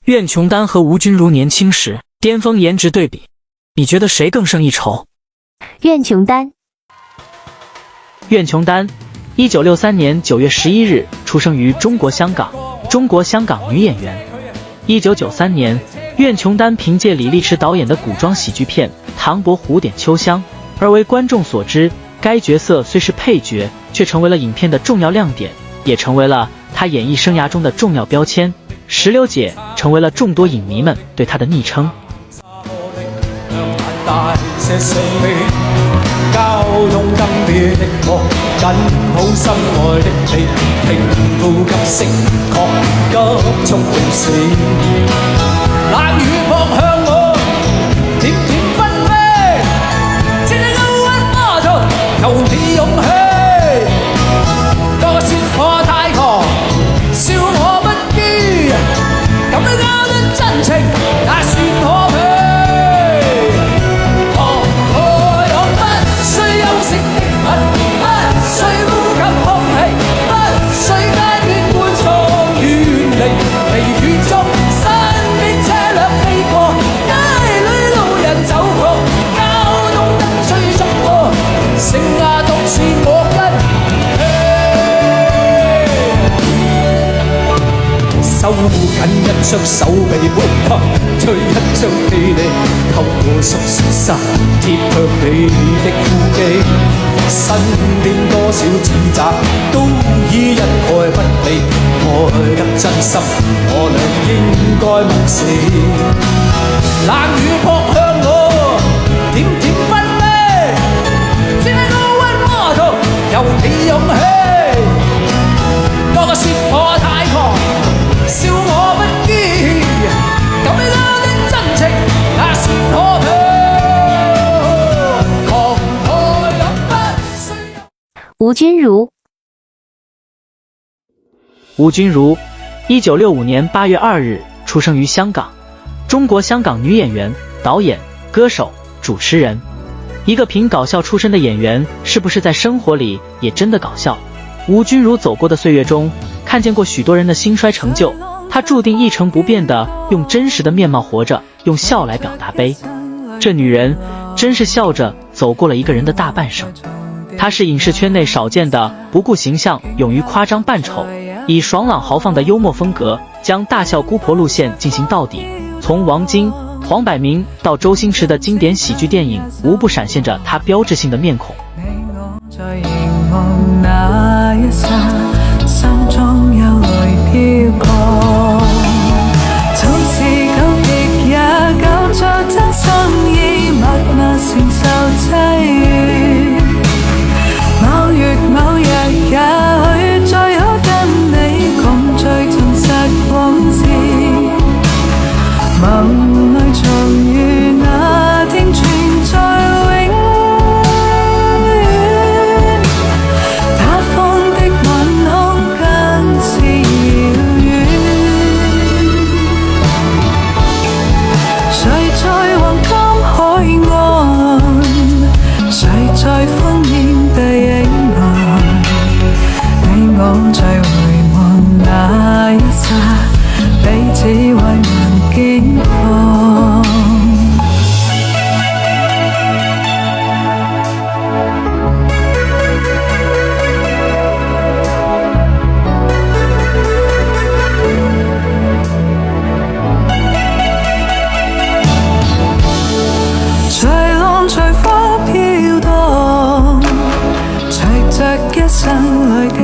苑琼丹和吴君如年轻时巅峰颜值对比，你觉得谁更胜一筹？苑琼丹。苑琼丹，1963年9月11日出生于中国香港，中国香港女演员。1993年，苑琼丹凭借李立驰导演的古装喜剧片《唐伯虎点秋香》而为观众所知。该角色虽是配角，却成为了影片的重要亮点，也成为了她演艺生涯中的重要标签。石榴姐成为了众多影迷们对她的昵稱。交通更別的我，緊抱心愛的你，停呼吸，醒覺急速地死。冷雨撲向我，甜甜分飛，這個溫馬途，求你勇氣。多說我太狂，笑我不羈，咁樣交得真情，也算可悲。收緊一雙手臂，吹一張氣力，透過熟悉身貼向你的呼機。身邊多少指責，都已一概不理。愛得真心，我倆應該默死。冷雨撲向我，甜甜分飛，只係我溫魔圖，由你勇氣。個個說我太狂。笑我不羈，咁樣的真情也算可悲。狂愛也不需要。吳君如。吴君如，1965年8月2日出生于香港，中国香港女演员、导演、歌手、主持人。一个凭搞笑出身的演员，是不是在生活里也真的搞笑？吴君如走过的岁月中，看见过许多人的兴衰成就，她注定一成不变的用真实的面貌活着，用笑来表达悲。这女人真是笑着走过了一个人的大半生。她是影视圈内少见的不顾形象、勇于夸张扮丑，以爽朗豪放的幽默风格，将大笑姑婆路线进行到底。从王晶、黄百鸣到周星驰的經典喜劇電影，無不閃現着他標誌性的面孔。在凝望那一剎，心中憂慮飄過，總是久別也久在真心已默默承受凄怨。某月某日也許最好跟你共聚盡實往事，夢裏重遇那天存在永遠，他方的晚空更是遙遠。誰在黃金海岸，誰在烽煙地影岸，你我在回望那一剎，彼此為難境況。隨浪隨風飄蕩，隨着一生裏的